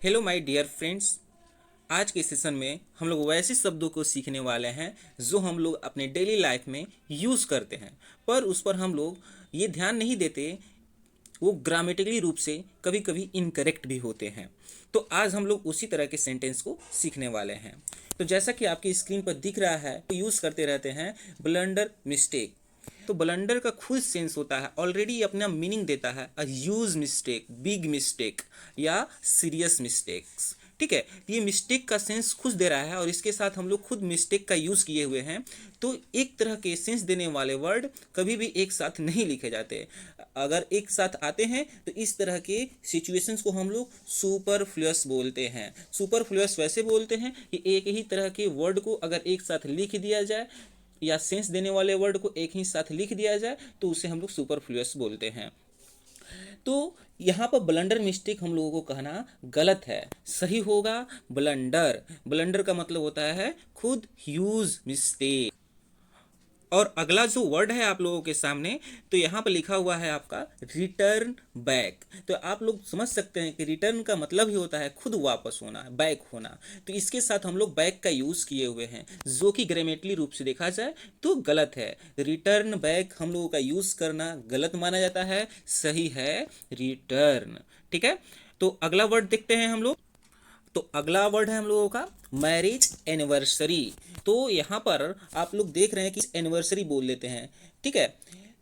Hello my dear friends. आज के session में हम लोग वैसे शब्दों को सीखने वाले हैं जो हम लोग अपने डेली लाइफ में यूज़ करते हैं, पर उस पर हम लोग ये ध्यान नहीं देते। वो ग्रामेटिकली रूप से कभी कभी इनकरेक्ट भी होते हैं। तो आज हम लोग उसी तरह के सेंटेंस को सीखने वाले हैं। तो जैसा कि आपकी स्क्रीन पर दिख रहा है, यूज़ करते रहते हैं ब्लंडर, मिस्टेक। तो ब्लंडर का खुद सेंस होता है, ऑलरेडी अपना मीनिंग देता है, a huge mistake, big mistake या सीरियस मिस्टेक्स। ठीक है, ये मिस्टेक का सेंस खुद दे रहा है और इसके साथ हम लोग खुद मिस्टेक का यूज़ किए हुए हैं। तो एक तरह के सेंस देने वाले वर्ड कभी भी एक साथ नहीं लिखे जाते। अगर एक साथ आते हैं तो इस तरह के सिचुएशंस को हम लोग सुपरफ्लुअस बोलते हैं। सुपरफ्लुअस वैसे बोलते हैं कि एक ही तरह के वर्ड को अगर एक साथ लिख दिया जाए या सेंस देने वाले वर्ड को एक ही साथ लिख दिया जाए तो उसे हम लोग सुपरफ्लुअस बोलते हैं। तो यहाँ पर ब्लंडर मिस्टेक हम लोगों को कहना गलत है, सही होगा ब्लंडर। ब्लंडर का मतलब होता है खुद ह्यूज मिस्टेक। और अगला जो वर्ड है आप लोगों के सामने, तो यहाँ पर लिखा हुआ है आपका रिटर्न बैक। तो आप लोग समझ सकते हैं कि रिटर्न का मतलब ही होता है खुद वापस होना, बैक होना। तो इसके साथ हम लोग बैक का यूज़ किए हुए हैं, जो कि ग्रामेटिकली रूप से देखा जाए तो गलत है। रिटर्न बैक हम लोगों का यूज़ करना गलत माना जाता है, सही है रिटर्न। ठीक है, तो अगला वर्ड देखते हैं हम लोग। तो अगला वर्ड है हम लोगों का मैरिज एनिवर्सरी। तो यहाँ पर आप लोग देख रहे हैं कि एनिवर्सरी बोल लेते हैं। ठीक है,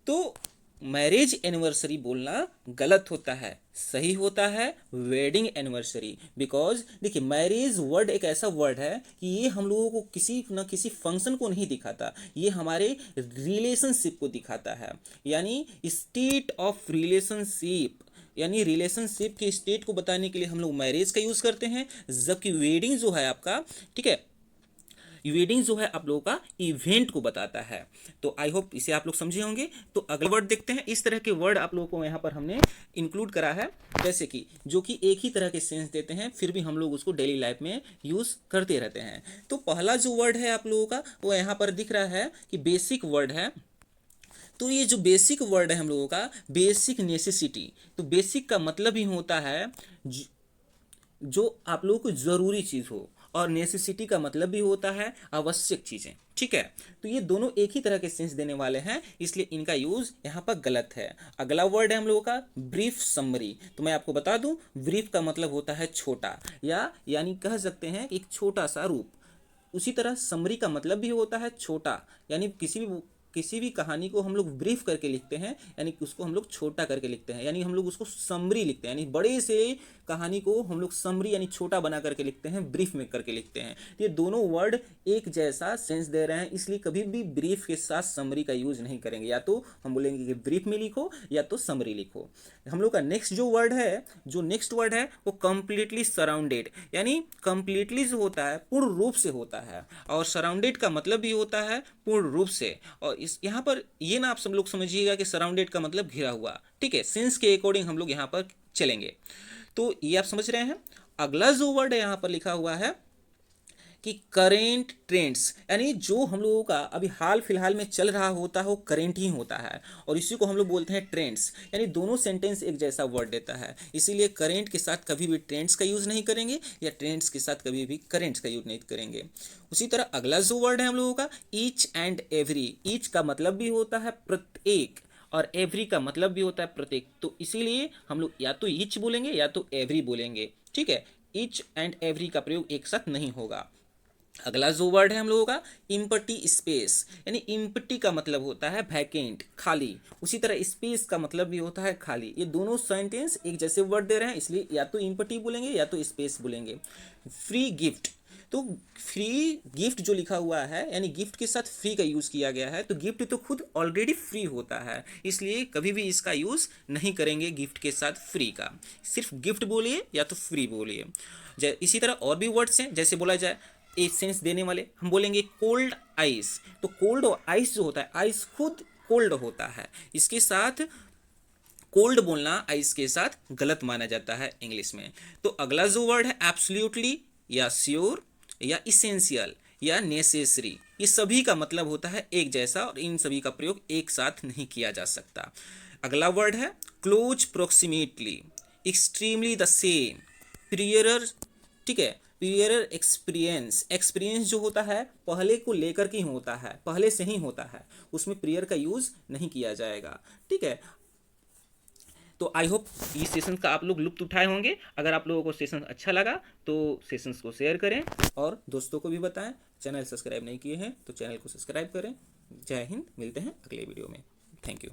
तो मैरिज एनिवर्सरी बोलना गलत होता है, सही होता है वेडिंग एनिवर्सरी। बिकॉज देखिए, मैरिज वर्ड एक ऐसा वर्ड है कि ये हम लोगों को किसी न किसी फंक्शन को नहीं दिखाता, ये हमारे रिलेशनशिप को दिखाता है। यानी स्टेट ऑफ रिलेशनशिप, यानी रिलेशनशिप के स्टेट को बताने के लिए हम लोग मैरिज का यूज़ करते हैं। जबकि वेडिंग जो है आपका, ठीक है, वेडिंग जो है आप लोगों का इवेंट को बताता है। तो आई होप इसे आप लोग समझे होंगे। तो अगला वर्ड देखते हैं। इस तरह के वर्ड आप लोगों को यहाँ पर हमने इंक्लूड करा है, जैसे कि जो कि एक ही तरह के सेंस देते हैं, फिर भी हम लोग उसको डेली लाइफ में यूज़ करते रहते हैं। तो पहला जो वर्ड है आप लोगों का, वो यहाँ पर दिख रहा है कि बेसिक वर्ड है। तो ये जो बेसिक वर्ड है हम लोगों का, बेसिक नेसेसिटी। तो बेसिक का मतलब ही होता है जो आप लोगों को ज़रूरी चीज़ हो, और नेसेसिटी का मतलब भी होता है आवश्यक चीज़ें। ठीक है, तो ये दोनों एक ही तरह के सेंस देने वाले हैं, इसलिए इनका यूज़ यहाँ पर गलत है। अगला वर्ड है हम लोगों का ब्रीफ समरी। तो मैं आपको बता दूं, ब्रीफ का मतलब होता है छोटा, या यानी कह सकते हैं एक छोटा सा रूप। उसी तरह समरी का मतलब भी होता है छोटा, यानी किसी भी कहानी को हम लोग ब्रीफ करके लिखते हैं, यानी कि उसको हम लोग छोटा करके लिखते हैं, यानी हम लोग उसको समरी लिखते हैं। यानी बड़े से कहानी को हम लोग समरी यानी छोटा बना करके लिखते हैं, ब्रीफ में करके लिखते हैं। तो ये दोनों वर्ड एक जैसा सेंस दे रहे हैं, इसलिए कभी भी ब्रीफ के साथ समरी का यूज नहीं करेंगे। या तो हम बोलेंगे कि ब्रीफ में लिखो या तो समरी लिखो। हम लोग का नेक्स्ट जो वर्ड है, जो नेक्स्ट वर्ड है वो कंप्लीटली सराउंडेड। यानी कंप्लीटली जो होता है पूर्ण रूप से होता है, और सराउंडेड का मतलब भी होता है पूर्ण रूप से। और इस यहाँ पर ये ना आप सब लोग समझिएगा कि सराउंडेड का मतलब घिरा हुआ। ठीक है, सेंस के अकॉर्डिंग हम लोग यहाँ पर चलेंगे। तो ये आप समझ रहे हैं। अगला जो वर्ड है यहाँ पर लिखा हुआ है कि करेंट ट्रेंड्स, यानी जो हम लोगों का अभी हाल फिलहाल में चल रहा होता है वो करेंट ही होता है, और इसी को हम लोग बोलते हैं ट्रेंड्स। यानी दोनों सेंटेंस एक जैसा वर्ड देता है, इसीलिए करेंट के साथ कभी भी ट्रेंड्स का यूज़ नहीं करेंगे, या ट्रेंड्स के साथ कभी भी करेंट्स का यूज नहीं करेंगे। उसी तरह अगला जो वर्ड है हम लोगों का ईच एंड एवरी। ईच का मतलब भी होता है प्रत्येक, और एवरी का मतलब भी होता है प्रत्येक। तो इसीलिए हम लोग या तो ईच बोलेंगे या तो एवरी बोलेंगे। ठीक है, ईच एंड एवरी का प्रयोग एक साथ नहीं होगा। अगला जो वर्ड है हम लोगों का इम्पटी स्पेस। यानी इम्पटी का मतलब होता है वैकेंट, खाली। उसी तरह स्पेस का मतलब भी होता है खाली। ये दोनों सेंटेंस एक जैसे वर्ड दे रहे हैं, इसलिए या तो इम्पटी बोलेंगे या तो स्पेस बोलेंगे। Free gift. तो फ्री गिफ्ट जो लिखा हुआ है, यानी गिफ्ट के साथ फ्री का यूज़ किया गया है, तो गिफ्ट तो खुद ऑलरेडी फ्री होता है, इसलिए कभी भी इसका यूज़ नहीं करेंगे गिफ्ट के साथ फ्री का। सिर्फ गिफ्ट बोलिए या तो फ्री बोलिए। इसी तरह और भी वर्ड्स हैं, जैसे बोला जाए एक सेंस देने वाले, हम बोलेंगे कोल्ड आइस। तो कोल्ड और आइस जो होता है, आइस खुद कोल्ड होता है, इसके साथ कोल्ड बोलना आइस के साथ गलत माना जाता है इंग्लिश में। तो अगला जो वर्ड है एब्सोल्युटली, या श्योर, या इसेंशियल, या नेसेसरी। ये सभी का मतलब होता है एक जैसा, और इन सभी का प्रयोग एक साथ नहीं किया जा सकता। अगला वर्ड है क्लोज प्रोक्सीमेटली, एक्सट्रीमली द सेम, प्रियरर, ठीक है, प्रियरर एक्सपीरियंस, एक्सपीरियंस जो होता है पहले को लेकर के ही होता है, पहले से ही होता है, उसमें प्रियर का यूज़ नहीं किया जाएगा, ठीक है। तो आई होप इस सेशन का आप लोग लुत्फ उठाए होंगे। अगर आप लोगों को सेशन अच्छा लगा तो सेशंस को शेयर करें और दोस्तों को भी बताएं। चैनल सब्सक्राइब नहीं किए हैं तो चैनल को सब्सक्राइब करें। जय हिंद, मिलते हैं अगले वीडियो में। Thank you.